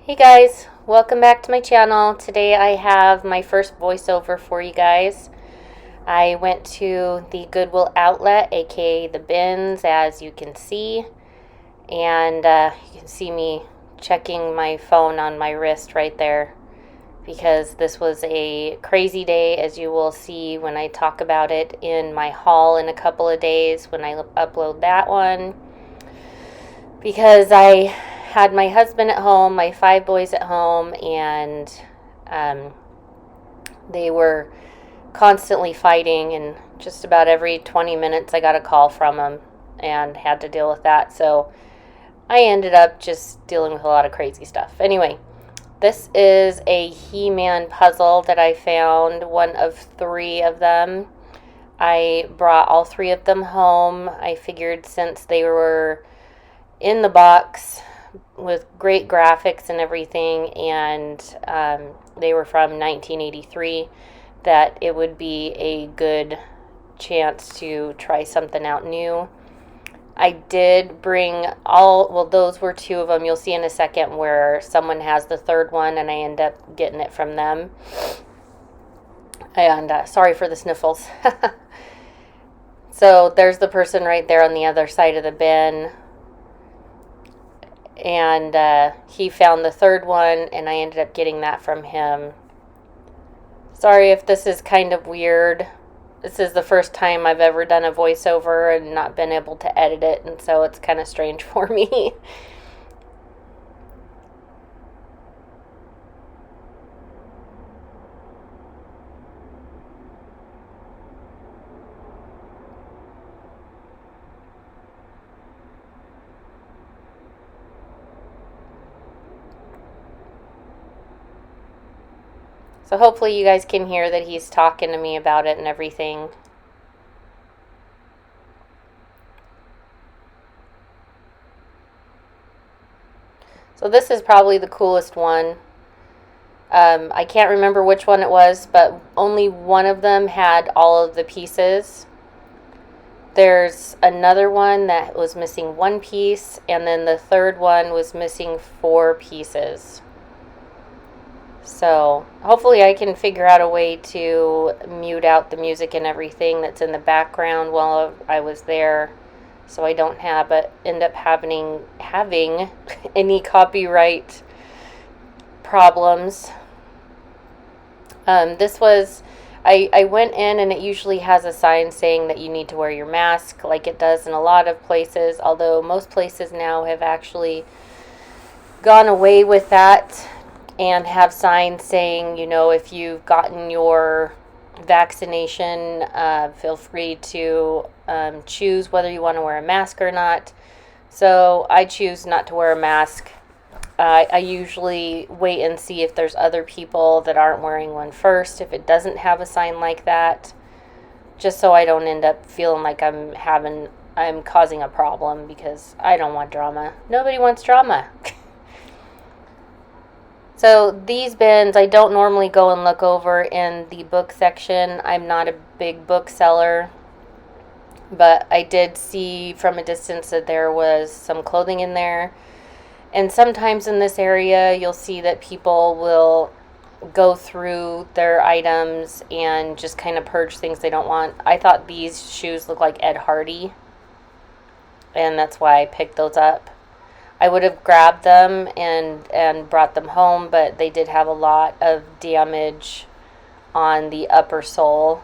Hey guys, welcome back to my channel. Today I have my first voiceover for you guys. I went to the Goodwill Outlet, aka the bins, as you can see, and you can see me checking my phone on my wrist right there because this was a crazy day, as you will see when I talk about it in my haul in a couple of days when I upload that one, because I had my husband at home, my 5 boys at home, and they were constantly fighting, and just about every 20 minutes I got a call from them and had to deal with that. So I ended up just dealing with a lot of crazy stuff. Anyway, this is a He-Man puzzle that I found, one of 3 of them. I brought all 3 of them home. I figured since they were in the box with great graphics and everything, and they were from 1983, that it would be a good chance to try something out new. I did bring those were 2 of them. You'll see in a second where someone has the 3rd one and I end up getting it from them. And sorry for the sniffles. So there's the person right there on the other side of the bin. And he found the 3rd one, and I ended up getting that from him. Sorry if this is kind of weird. This is the first time I've ever done a voiceover and not been able to edit it, and so it's kind of strange for me. So hopefully you guys can hear that he's talking to me about it and everything. So this is probably the coolest one. I can't remember which one it was, but only one of them had all of the pieces. There's another one that was missing 1 piece, and then the 3rd one was missing 4 pieces. So hopefully I can figure out a way to mute out the music and everything that's in the background while I was there, so I don't end up having any copyright problems. I went in, and it usually has a sign saying that you need to wear your mask, like it does in a lot of places, although most places now have actually gone away with that and have signs saying, if you've gotten your vaccination, feel free to choose whether you want to wear a mask or not. So I choose not to wear a mask. I usually wait and see if there's other people that aren't wearing one first, if it doesn't have a sign like that, just so I don't end up feeling like I'm causing a problem, because I don't want drama. Nobody wants drama. So these bins, I don't normally go and look over in the book section. I'm not a big book seller, but I did see from a distance that there was some clothing in there. And sometimes in this area, you'll see that people will go through their items and just kind of purge things they don't want. I thought these shoes looked like Ed Hardy, and that's why I picked those up. I would have grabbed them and brought them home, but they did have a lot of damage on the upper sole,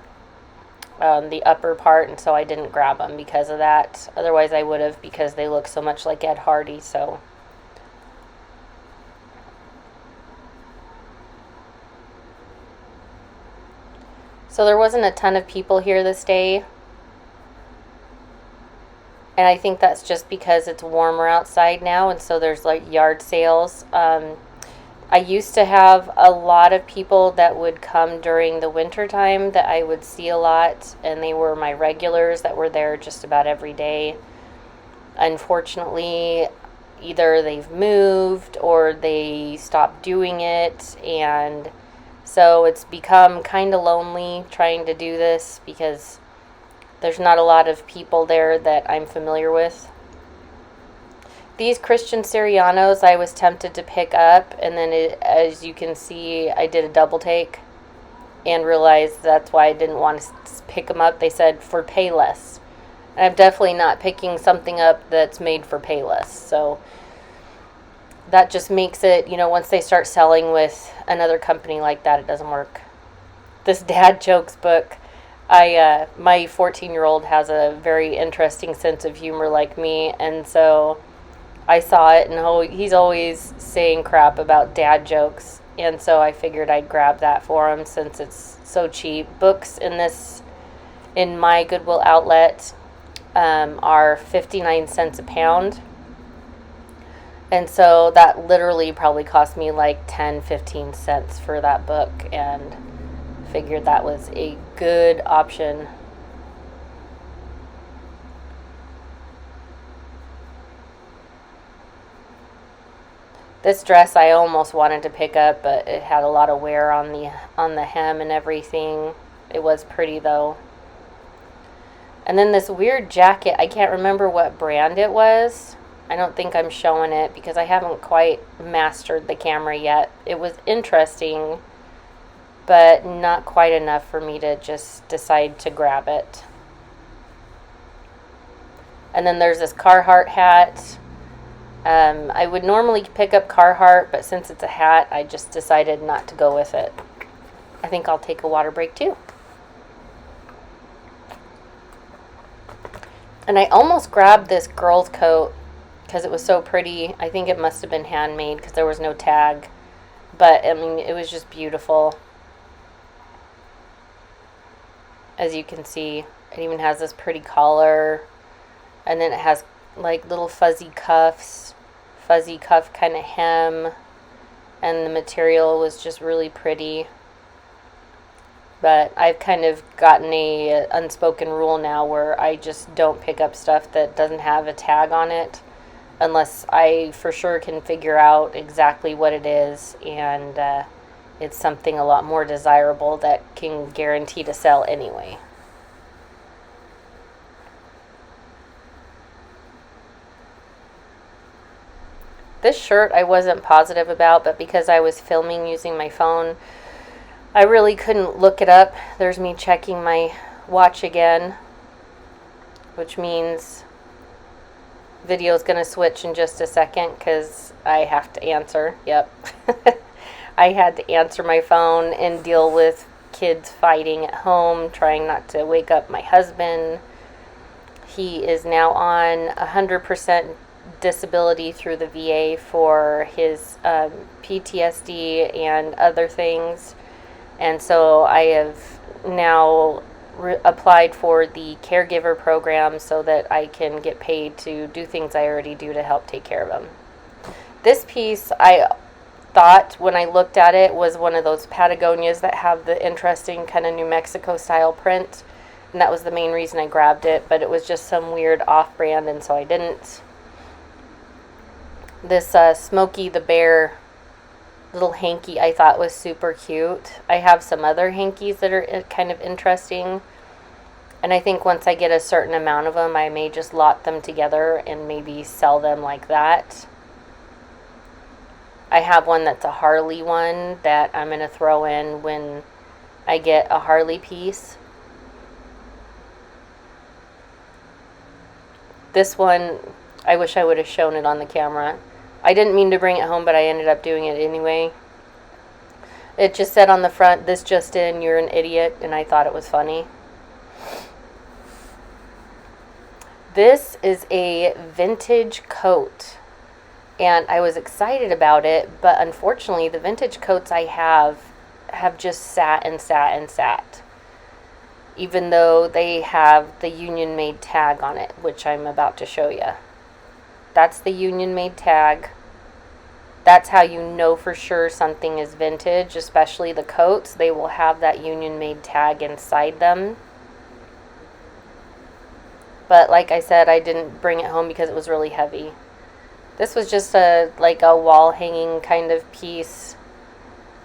the upper part, and so I didn't grab them because of that. Otherwise I would have, because they look so much like Ed Hardy. So there wasn't a ton of people here this day. And I think that's just because it's warmer outside now, and so there's like yard sales. I used to have a lot of people that would come during the winter time that I would see a lot, and they were my regulars that were there just about every day. Unfortunately, either they've moved or they stopped doing it, and so it's become kind of lonely trying to do this because there's not a lot of people there that I'm familiar with. These Christian Sirianos I was tempted to pick up, and then as you can see, I did a double take and realized that's why I didn't want to pick them up. They said for pay less. And I'm definitely not picking something up that's made for pay less. So that just makes it, once they start selling with another company like that, it doesn't work. This dad jokes book, my 14-year-old has a very interesting sense of humor like me, and so I saw it, and he's always saying crap about dad jokes, and so I figured I'd grab that for him since it's so cheap. Books in my Goodwill Outlet are 59 cents a pound. And so that literally probably cost me like 10-15 cents for that book, and figured that was a good option. This dress I almost wanted to pick up, but it had a lot of wear on the hem and everything. It was pretty though. And then this weird jacket, I can't remember what brand it was. I don't think I'm showing it because I haven't quite mastered the camera yet. It was interesting, but not quite enough for me to just decide to grab it. And then there's this Carhartt hat. I would normally pick up Carhartt, but since it's a hat, I just decided not to go with it. I think I'll take a water break too. And I almost grabbed this girl's coat because it was so pretty. I think it must have been handmade because there was no tag. But, I mean, it was just beautiful. As you can see, it even has this pretty collar. And then it has, like, little fuzzy cuff kind of hem. And the material was just really pretty. But I've kind of gotten a unspoken rule now where I just don't pick up stuff that doesn't have a tag on it unless I for sure can figure out exactly what it is, and it's something a lot more desirable that can guarantee to sell anyway. This shirt I wasn't positive about, but because I was filming using my phone, I really couldn't look it up. There's me checking my watch again, which means video's going to switch in just a second because I have to answer. Yep. I had to answer my phone and deal with kids fighting at home, trying not to wake up my husband. He is now on 100% disability through the VA for his PTSD and other things. And so I have now applied for the caregiver program so that I can get paid to do things I already do to help take care of him. This piece, I thought when I looked at it, was one of those Patagonias that have the interesting kind of New Mexico style print. And that was the main reason I grabbed it, but it was just some weird off-brand, and so I didn't. This Smokey the Bear little hanky I thought was super cute. I have some other hankies that are kind of interesting, and I think once I get a certain amount of them, I may just lot them together and maybe sell them like that. I have one that's a Harley one that I'm going to throw in when I get a Harley piece. This one, I wish I would have shown it on the camera. I didn't mean to bring it home, but I ended up doing it anyway. It just said on the front, "This just in, you're an idiot," and I thought it was funny. This is a vintage coat, and I was excited about it, but unfortunately the vintage coats I have just sat and sat and sat, even though they have the union made tag on it, which I'm about to show you. That's the union made tag. That's how you know for sure something is vintage, especially the coats. They will have that union made tag inside them. But like I said, I didn't bring it home because it was really heavy. This was just like a wall hanging kind of piece.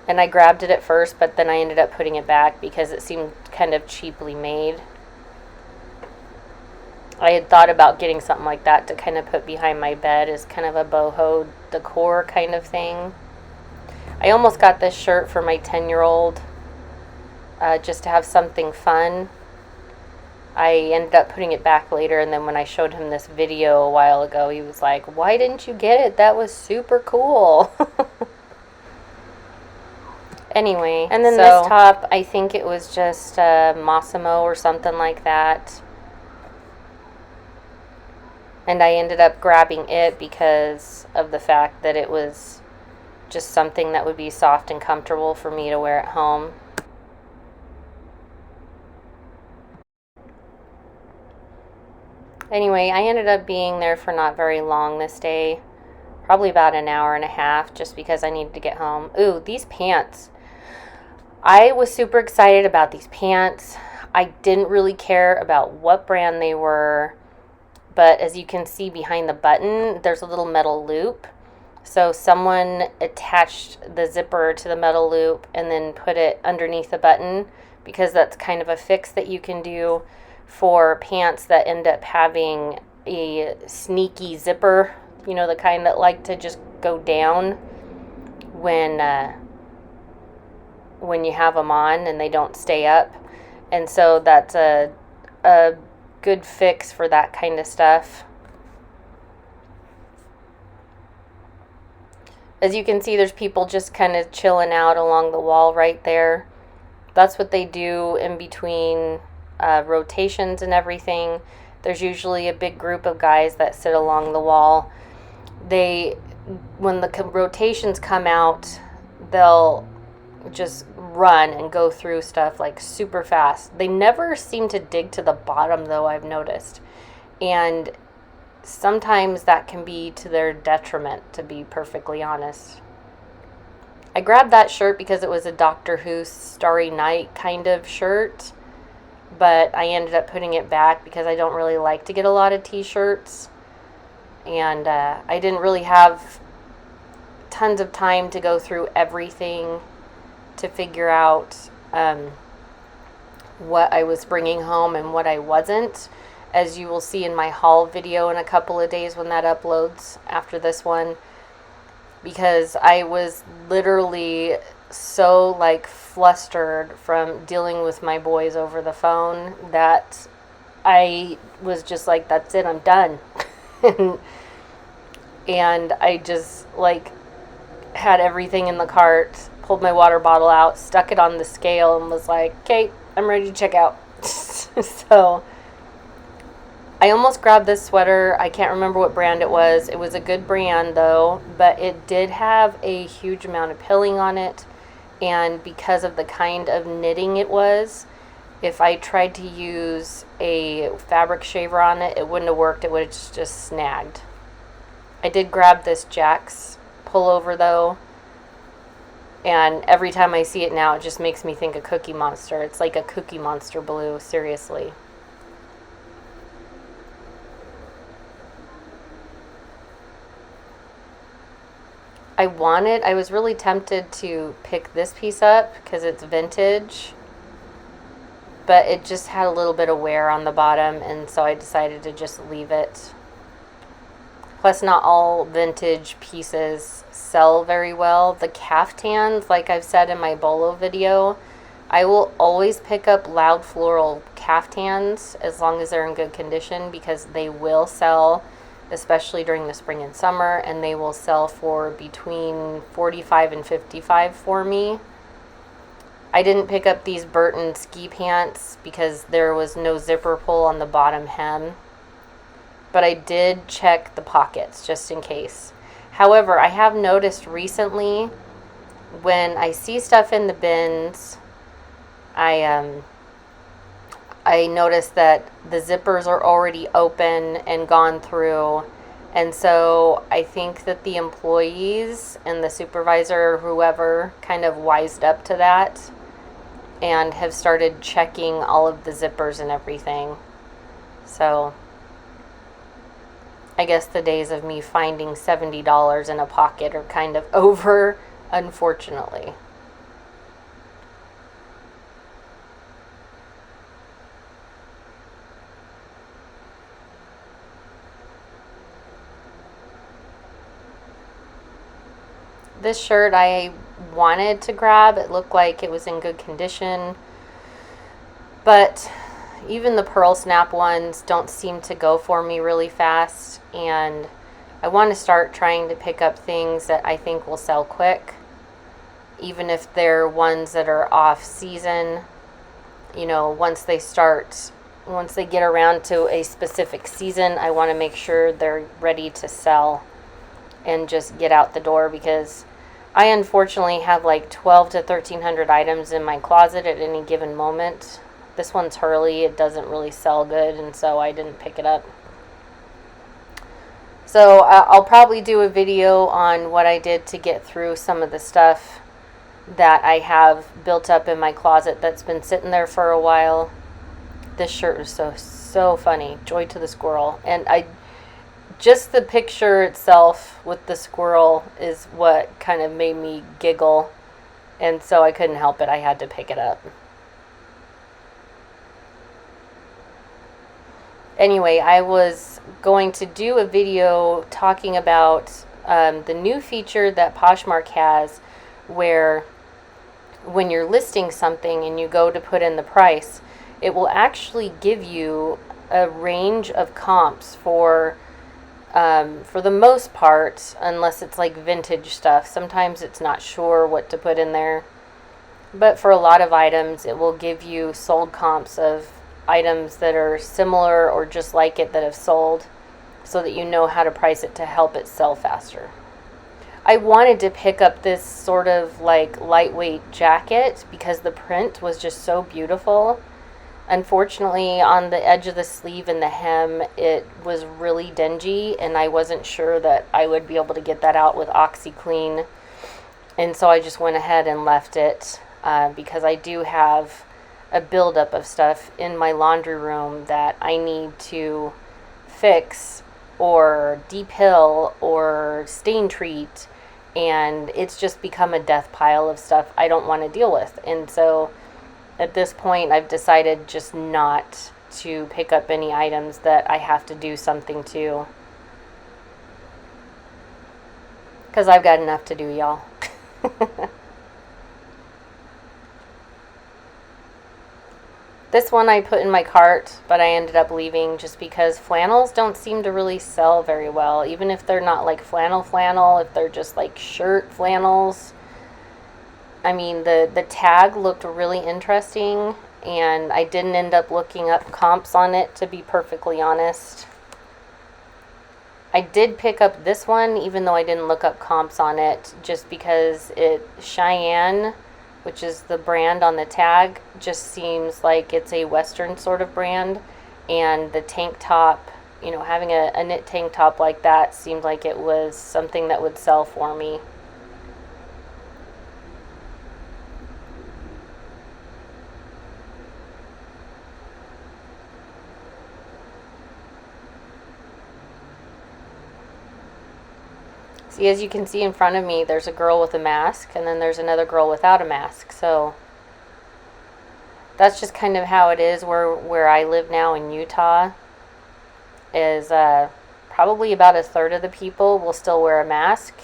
And I grabbed it at first, but then I ended up putting it back because it seemed kind of cheaply made. I had thought about getting something like that to kind of put behind my bed as kind of a boho decor kind of thing. I almost got this shirt for my 10-year-old just to have something fun. I ended up putting it back later, and then when I showed him this video a while ago, he was like, "Why didn't you get it? That was super cool." Anyway, and then this top, I think it was just Massimo or something like that. And I ended up grabbing it because of the fact that it was just something that would be soft and comfortable for me to wear at home. Anyway, I ended up being there for not very long this day. Probably about an hour and a half, just because I needed to get home. Ooh, these pants. I was super excited about these pants. I didn't really care about what brand they were, but as you can see behind the button, there's a little metal loop. So someone attached the zipper to the metal loop and then put it underneath the button, because that's kind of a fix that you can do for pants that end up having a sneaky zipper, you know, the kind that like to just go down when you have them on and they don't stay up. And so that's a good fix for that kind of stuff. As you can see, there's people just kind of chilling out along the wall right there. That's what they do in between rotations and everything. There's usually a big group of guys that sit along the wall. When the rotations come out, they'll just run and go through stuff like super fast. They never seem to dig to the bottom, though, I've noticed. And sometimes that can be to their detriment, to be perfectly honest. I grabbed that shirt because it was a Doctor Who Starry Night kind of shirt, but I ended up putting it back because I don't really like to get a lot of t-shirts, and I didn't really have tons of time to go through everything to figure out what I was bringing home and what I wasn't, as you will see in my haul video in a couple of days when that uploads after this one, because I was literally so like flustered from dealing with my boys over the phone that I was just like, that's it, I'm done. And I just like had everything in the cart, pulled my water bottle out, stuck it on the scale, and was like, okay, I'm ready to check out. So I almost grabbed this sweater. I can't remember what brand it was. It was a good brand though, but it did have a huge amount of pilling on it. And because of the kind of knitting it was, if I tried to use a fabric shaver on it, it wouldn't have worked. It would have just snagged. I did grab this Jack's pullover though, and every time I see it now, it just makes me think of Cookie Monster. It's like a Cookie Monster blue, seriously. I was really tempted to pick this piece up because it's vintage, but it just had a little bit of wear on the bottom, and so I decided to just leave it. Plus, not all vintage pieces sell very well. The caftans, like I've said in my bolo video, I will always pick up loud floral caftans as long as they're in good condition, because they will sell, especially during the spring and summer, and they will sell for between $45 and $55 for me. I didn't pick up these Burton ski pants because there was no zipper pull on the bottom hem, but I did check the pockets just in case. However, I have noticed recently when I see stuff in the bins, I noticed that the zippers are already open and gone through, and so I think that the employees and the supervisor or whoever kind of wised up to that and have started checking all of the zippers and everything. So I guess the days of me finding $70 in a pocket are kind of over, unfortunately. This shirt I wanted to grab. It looked like it was in good condition, but even the pearl snap ones don't seem to go for me really fast, and I want to start trying to pick up things that I think will sell quick, even if they're ones that are off season. You know, once they get around to a specific season, I want to make sure they're ready to sell and just get out the door, because I unfortunately have like 12 to 1300 items in my closet at any given moment. This one's Hurley. It doesn't really sell good, and so I didn't pick it up. So I'll probably do a video on what I did to get through some of the stuff that I have built up in my closet that's been sitting there for a while. This shirt was so funny. Joy to the squirrel. And just the picture itself with the squirrel is what kind of made me giggle. And so I couldn't help it. I had to pick it up. Anyway, I was going to do a video talking about the new feature that Poshmark has, where when you're listing something and you go to put in the price, it will actually give you a range of comps for the most part, unless it's like vintage stuff. Sometimes it's not sure what to put in there. But for a lot of items, it will give you sold comps of items that are similar or just like it that have sold, so that you know how to price it to help it sell faster. I wanted to pick up this sort of like lightweight jacket because the print was just so beautiful. Unfortunately, on the edge of the sleeve and the hem, it was really dingy, and I wasn't sure that I would be able to get that out with OxyClean. And so I just went ahead and left it because I do have a buildup of stuff in my laundry room that I need to fix or depill or stain treat, and it's just become a death pile of stuff I don't want to deal with. And so at this point, I've decided just not to pick up any items that I have to do something to, because I've got enough to do, y'all. This one I put in my cart, but I ended up leaving just because flannels don't seem to really sell very well. Even if they're not like flannel, if they're just like shirt flannels. I mean, the tag looked really interesting, and I didn't end up looking up comps on it, to be perfectly honest. I did pick up this one, even though I didn't look up comps on it, just because Cheyenne, which is the brand on the tag, just seems like it's a Western sort of brand. And the tank top, you know, having a knit tank top like that seemed like it was something that would sell for me. See, as you can see in front of me, there's a girl with a mask, and then there's another girl without a mask. So that's just kind of how it is where I live now in Utah, is probably about a third of the people will still wear a mask,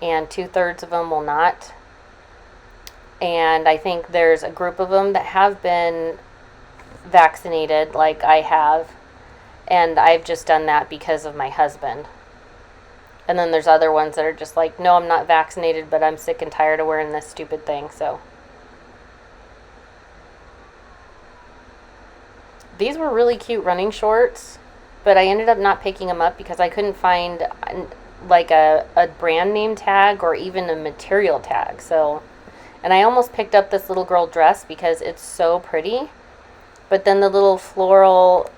and 2/3 of them will not. And I think there's a group of them that have been vaccinated, like I have, and I've just done that because of my husband. And then there's other ones that are just like, no, I'm not vaccinated, but I'm sick and tired of wearing this stupid thing. So these were really cute running shorts, but I ended up not picking them up because I couldn't find like a brand name tag or even a material tag. So, and I almost picked up this little girl dress because it's so pretty, but then the little floral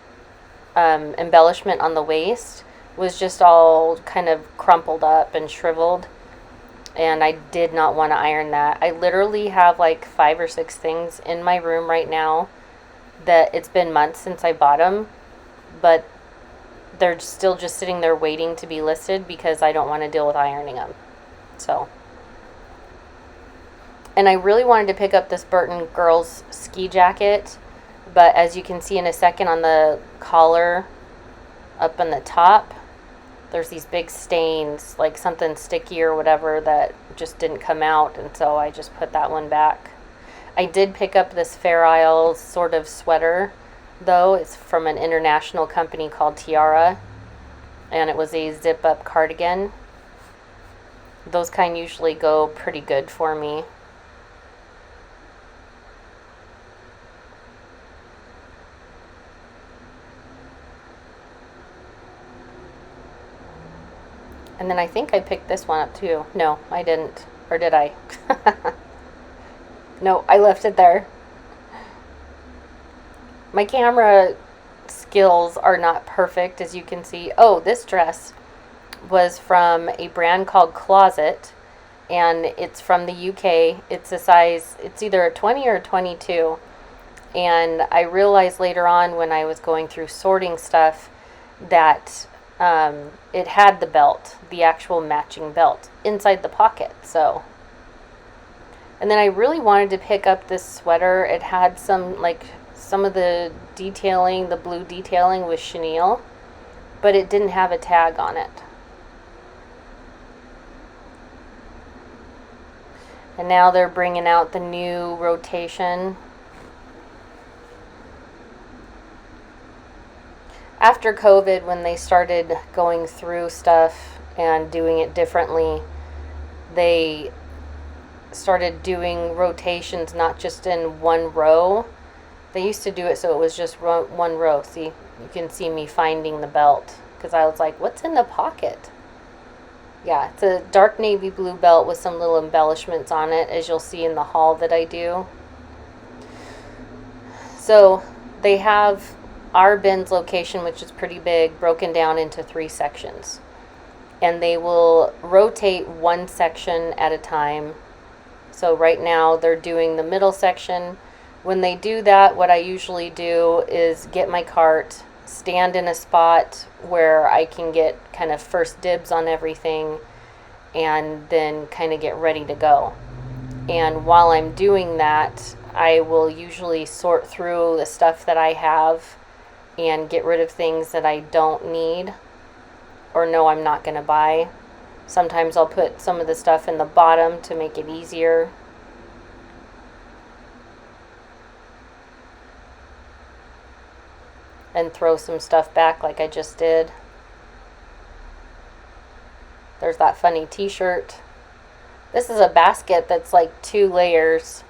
embellishment on the waist was just all kind of crumpled up and shriveled, and I did not want to iron that. I literally have like 5 or 6 things in my room right now that it's been months since I bought them, but they're still just sitting there waiting to be listed because I don't want to deal with ironing them. So, and I really wanted to pick up this Burton Girls ski jacket, but as you can see in a second on the collar up on the top, there's these big stains, like something sticky or whatever, that just didn't come out, and so I just put that one back. I did pick up this Fair Isle sort of sweater, though. It's from an international company called Tiara, and it was a zip-up cardigan. Those kind usually go pretty good for me. And then I think I picked this one up too. No, I didn't. Or did I? No, I left it there. My camera skills are not perfect, as you can see. Oh, this dress was from a brand called Closet, and it's from the UK. It's a size, it's either a 20 or a 22. And I realized later on when I was going through sorting stuff that it had the belt, the actual matching belt, inside the pocket. So, and then I really wanted to pick up this sweater. It had some of the detailing, the blue detailing was chenille, but it didn't have a tag on it. And now they're bringing out the new rotation. After COVID, when they started going through stuff and doing it differently, they started doing rotations not just in one row. They used to do it so it was just one row. See, you can see me finding the belt because I was like, what's in the pocket? Yeah, it's a dark navy blue belt with some little embellishments on it, as you'll see in the haul that I do. So they have our bins location, which is pretty big, broken down into 3 sections. And they will rotate one section at a time. So right now they're doing the middle section. When they do that, what I usually do is get my cart, stand in a spot where I can get kind of first dibs on everything, and then kind of get ready to go. And while I'm doing that, I will usually sort through the stuff that I have and get rid of things that I don't need or know I'm not going to buy. Sometimes I'll put some of the stuff in the bottom to make it easier. And throw some stuff back like I just did. There's that funny t-shirt. This is a basket that's like 2 layers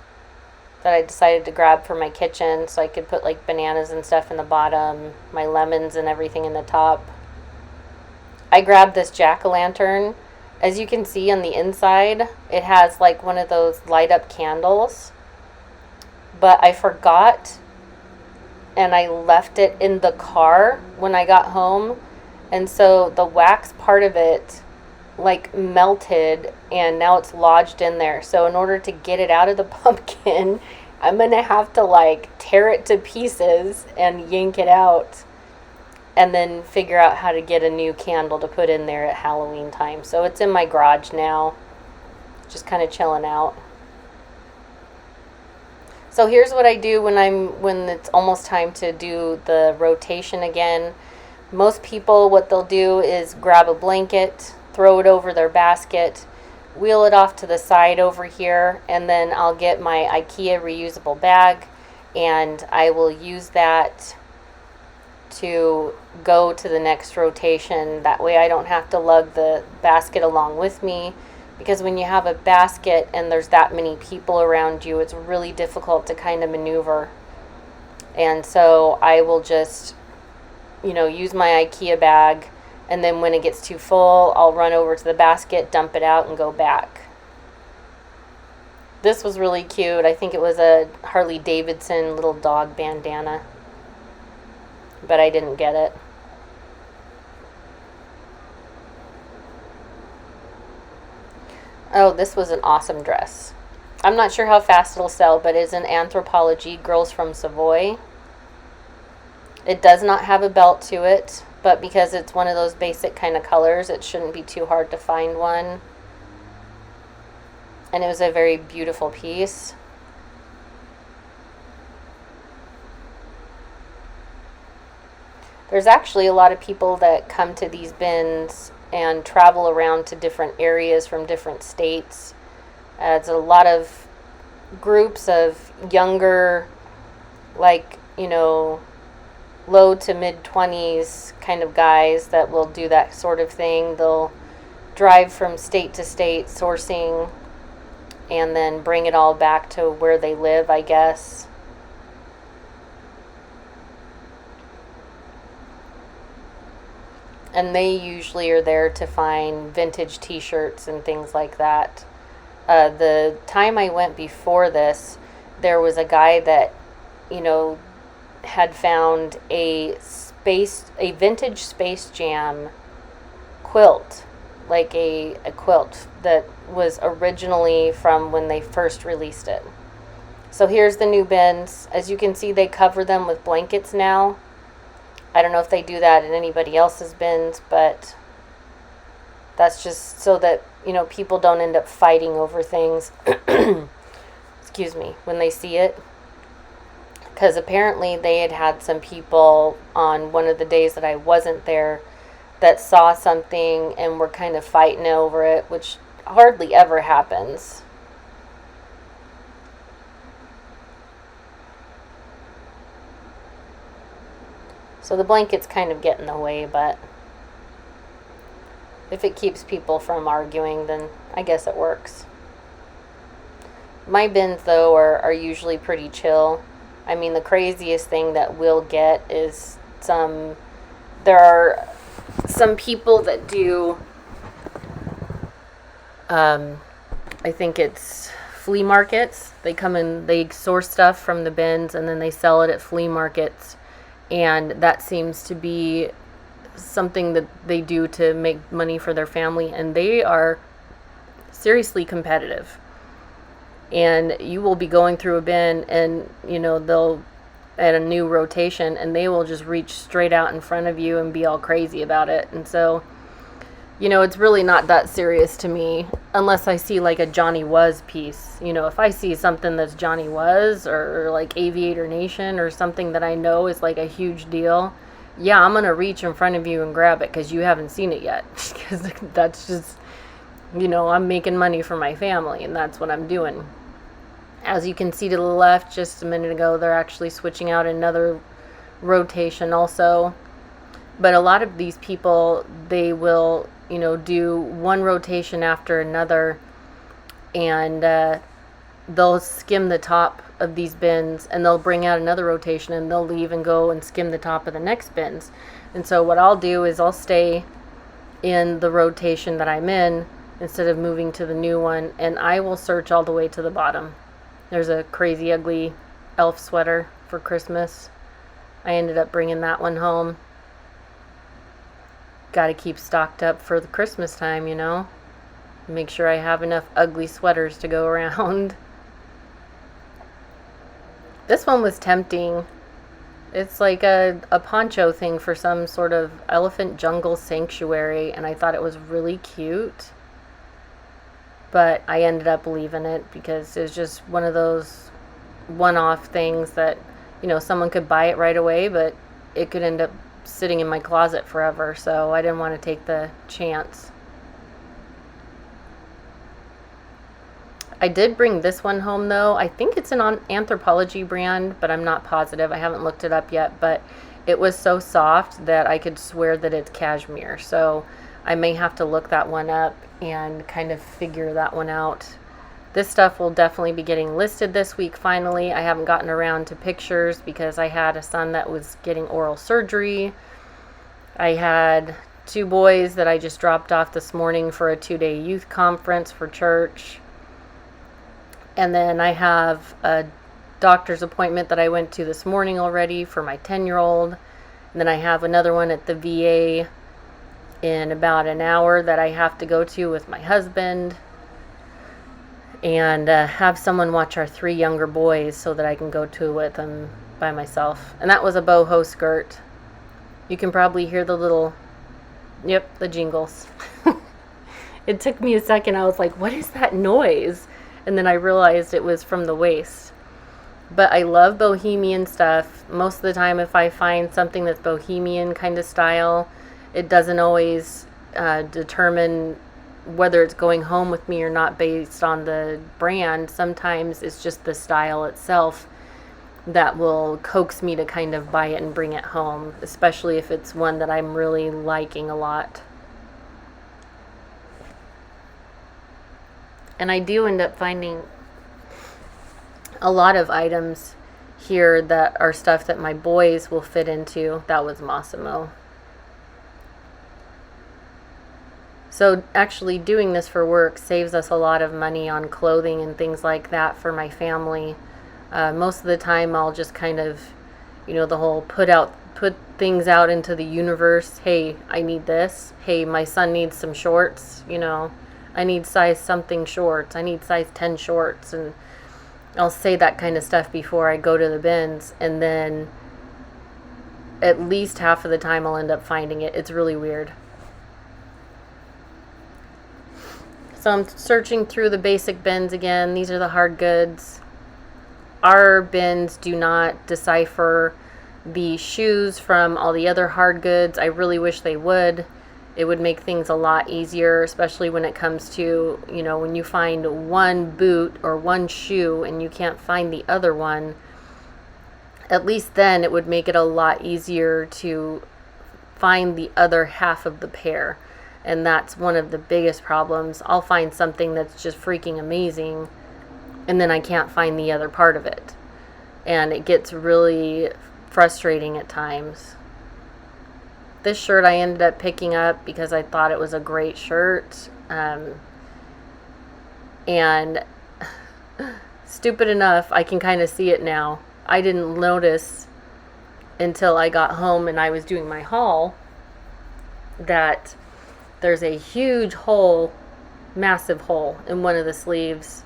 that I decided to grab for my kitchen so I could put like bananas and stuff in the bottom, my lemons and everything in the top. I grabbed this jack-o'-lantern. As you can see on the inside, it has like one of those light up candles, but I forgot and I left it in the car when I got home, and so the wax part of it like melted and now it's lodged in there. So in order to get it out of the pumpkin, I'm gonna have to like tear it to pieces and yank it out and then figure out how to get a new candle to put in there at Halloween time. So it's in my garage now, just kind of chilling out. So here's what I do when it's almost time to do the rotation again. Most people, what they'll do is grab a blanket, throw it over their basket, wheel it off to the side over here, and then I'll get my IKEA reusable bag and I will use that to go to the next rotation. That way I don't have to lug the basket along with me, because when you have a basket and there's that many people around you, it's really difficult to kind of maneuver. And so I will just, use my IKEA bag, and then when it gets too full, I'll run over to the basket, dump it out, and go back. This was really cute. I think it was a Harley Davidson little dog bandana, but I didn't get it. Oh, this was an awesome dress. I'm not sure how fast it'll sell, but it's an Anthropologie Girls from Savoy. It does not have a belt to it, but because it's one of those basic kind of colors, it shouldn't be too hard to find one. And it was a very beautiful piece. There's actually a lot of people that come to these bins and travel around to different areas from different states. It's a lot of groups of younger, like, low to mid 20s kind of guys that will do that sort of thing. They'll drive from state to state sourcing and then bring it all back to where they live, I guess. And they usually are there to find vintage t-shirts and things like that. The time I went before this, there was a guy that, had found a vintage Space Jam quilt, like a quilt that was originally from when they first released it. So here's the new bins. As you can see, they cover them with blankets now. I don't know if they do that in anybody else's bins, but that's just so that, people don't end up fighting over things, excuse me, when they see it. Because apparently they had some people on one of the days that I wasn't there that saw something and were kind of fighting over it, which hardly ever happens. So the blankets kind of get in the way, but if it keeps people from arguing, then I guess it works. My bins, though, are usually pretty chill. I mean, the craziest thing that we'll get is there are some people that do, I think it's flea markets. They come in, they source stuff from the bins, and then they sell it at flea markets. And that seems to be something that they do to make money for their family. And they are seriously competitive. And you will be going through a bin and, they'll at a new rotation and they will just reach straight out in front of you and be all crazy about it. And so, it's really not that serious to me unless I see like a Johnny Was piece. If I see something that's Johnny Was or like Aviator Nation or something that I know is like a huge deal, yeah, I'm going to reach in front of you and grab it because you haven't seen it yet. Because that's just, I'm making money for my family and that's what I'm doing. As you can see to the left, just a minute ago, they're actually switching out another rotation also. But a lot of these people, they will, do one rotation after another, and they'll skim the top of these bins, and they'll bring out another rotation, and they'll leave and go and skim the top of the next bins. And so what I'll do is I'll stay in the rotation that I'm in instead of moving to the new one, and I will search all the way to the bottom. There's a crazy ugly elf sweater for Christmas. I ended up bringing that one home. Got to keep stocked up for the Christmas time, Make sure I have enough ugly sweaters to go around. This one was tempting. It's like a poncho thing for some sort of elephant jungle sanctuary, and I thought it was really cute. But I ended up leaving it because it was just one of those one-off things that, someone could buy it right away, but it could end up sitting in my closet forever, so I didn't want to take the chance. I did bring this one home, though. I think it's an Anthropology brand, but I'm not positive. I haven't looked it up yet, but it was so soft that I could swear that it's cashmere, so I may have to look that one up and kind of figure that one out. This stuff will definitely be getting listed this week finally. I haven't gotten around to pictures because I had a son that was getting oral surgery. I had 2 boys that I just dropped off this morning for a 2-day youth conference for church. And then I have a doctor's appointment that I went to this morning already for my 10-year-old. And then I have another one at the VA in about an hour that I have to go to with my husband, and have someone watch our 3 younger boys so that I can go to it with them by myself. And that was a boho skirt. You can probably hear the jingles. It took me a second. I was like, what is that noise? And then I realized it was from the waist. But I love bohemian stuff. Most of the time, if I find something that's bohemian kind of style, it doesn't always determine whether it's going home with me or not based on the brand. Sometimes it's just the style itself that will coax me to kind of buy it and bring it home, especially if it's one that I'm really liking a lot. And I do end up finding a lot of items here that are stuff that my boys will fit into. That was Massimo. So actually doing this for work saves us a lot of money on clothing and things like that for my family. Most of the time I'll just kind of, the whole put things out into the universe. Hey, I need this. Hey, my son needs some shorts, I need size something shorts. I need size 10 shorts. And I'll say that kind of stuff before I go to the bins. And then at least half of the time I'll end up finding it. It's really weird. So I'm searching through the basic bins again. These are the hard goods. Our bins do not decipher the shoes from all the other hard goods. I really wish they would. It would make things a lot easier, especially when it comes to, when you find one boot or one shoe and you can't find the other one. At least then it would make it a lot easier to find the other half of the pair. And that's one of the biggest problems. I'll find something that's just freaking amazing, and then I can't find the other part of it. And it gets really frustrating at times. This shirt I ended up picking up because I thought it was a great shirt. And stupid enough, I can kind of see it now. I didn't notice until I got home and I was doing my haul that there's a huge hole, massive hole in one of the sleeves.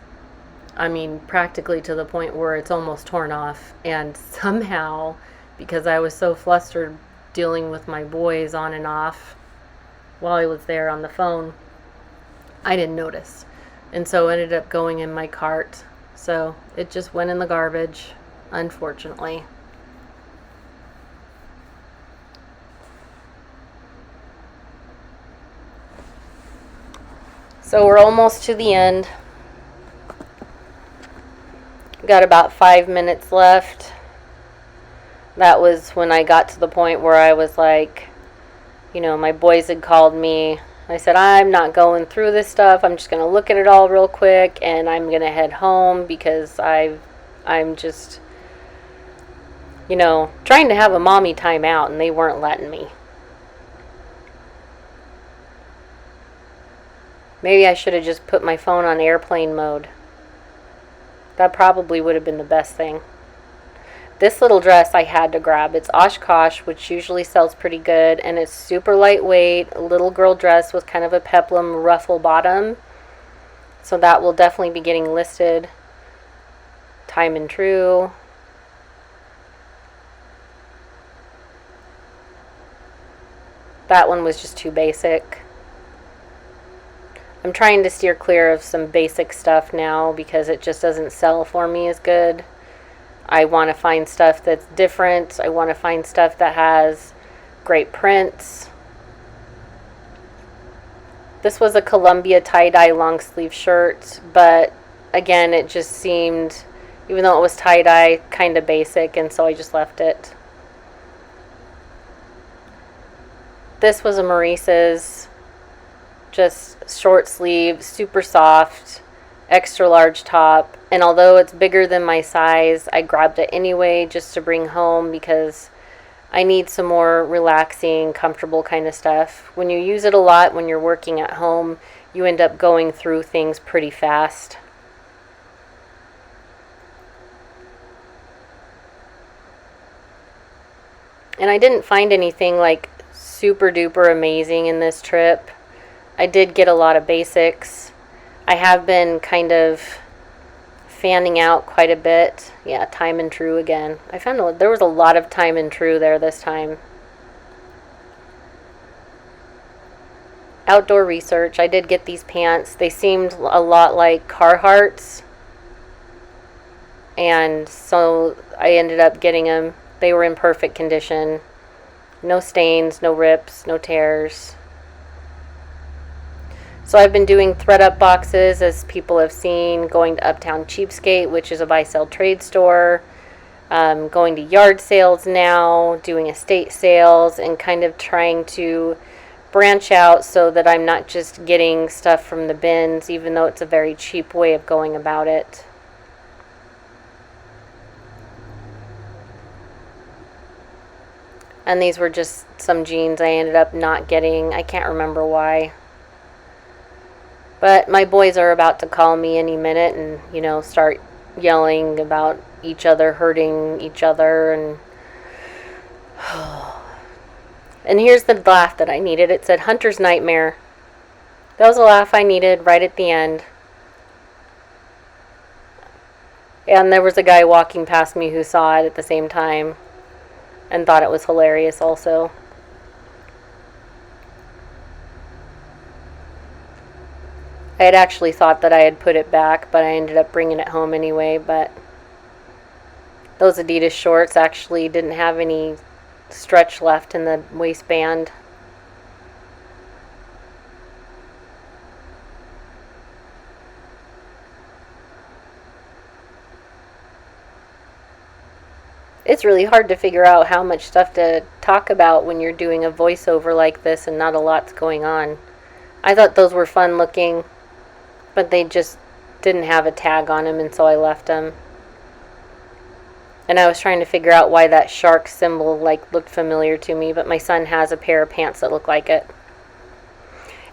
I mean, practically to the point where it's almost torn off. And somehow, because I was so flustered dealing with my boys on and off while I was there on the phone, I didn't notice. And so it ended up going in my cart. So it just went in the garbage, unfortunately. So we're almost to the end. Got about 5 minutes left. That was when I got to the point where I was like, my boys had called me. I said, I'm not going through this stuff. I'm just going to look at it all real quick and I'm going to head home because I'm just, trying to have a mommy time out and they weren't letting me. Maybe I should have just put my phone on airplane mode. That probably would have been the best thing. This little dress I had to grab. It's Oshkosh, which usually sells pretty good, and it's super lightweight, a little girl dress with kind of a peplum ruffle bottom. So that will definitely be getting listed. Time and True. That one was just too basic. I'm trying to steer clear of some basic stuff now because it just doesn't sell for me as good. I want to find stuff that's different. I want to find stuff that has great prints. This was a Columbia tie-dye long sleeve shirt, but again, it just seemed, even though it was tie-dye, kind of basic, and so I just left it. This was a Maurice's, just short sleeve, super soft, extra large top, and although it's bigger than my size, I grabbed it anyway just to bring home because I need some more relaxing, comfortable kind of stuff. When you use it a lot when you're working at home, you end up going through things pretty fast. And I didn't find anything like super duper amazing in this trip. I did get a lot of basics. I have been kind of fanning out quite a bit. Yeah, Time and True again. I found there was a lot of Time and True there this time. Outdoor Research. I did get these pants. They seemed a lot like Carhartts. And so I ended up getting them. They were in perfect condition. No stains, no rips, no tears. So I've been doing thread up boxes, as people have seen, going to Uptown Cheapskate, which is a buy sell trade store, going to yard sales now, doing estate sales, and kind of trying to branch out so that I'm not just getting stuff from the bins, even though it's a very cheap way of going about it. And these were just some jeans I ended up not getting. I can't remember why. But my boys are about to call me any minute and, start yelling about each other, hurting each other. And here's the laugh that I needed. It said Hunter's Nightmare. That was a laugh I needed right at the end. And there was a guy walking past me who saw it at the same time and thought it was hilarious also. I had actually thought that I had put it back, but I ended up bringing it home anyway. But those Adidas shorts actually didn't have any stretch left in the waistband. It's really hard to figure out how much stuff to talk about when you're doing a voiceover like this and not a lot's going on. I thought those were fun looking, but they just didn't have a tag on them, and so I left them. And I was trying to figure out why that shark symbol looked familiar to me, but my son has a pair of pants that look like it.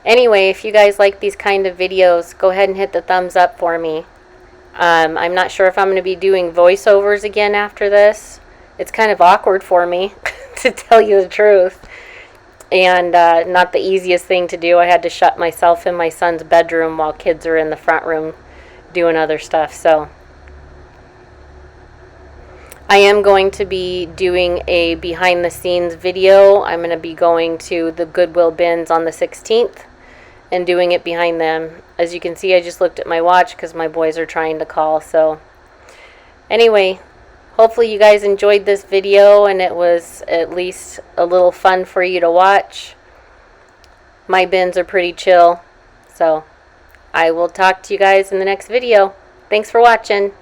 Anyway, if you guys like these kind of videos, go ahead and hit the thumbs up for me. I'm not sure if I'm going to be doing voiceovers again after this. It's kind of awkward for me, to tell you the truth. And not the easiest thing to do. I had to shut myself in my son's bedroom while kids are in the front room doing other stuff. So I am going to be doing a behind the scenes video. I'm going to be going to the Goodwill bins on the 16th and doing it behind them. As you can see, I just looked at my watch because my boys are trying to call. So anyway, hopefully you guys enjoyed this video and it was at least a little fun for you to watch. My bins are pretty chill. So I will talk to you guys in the next video. Thanks for watching.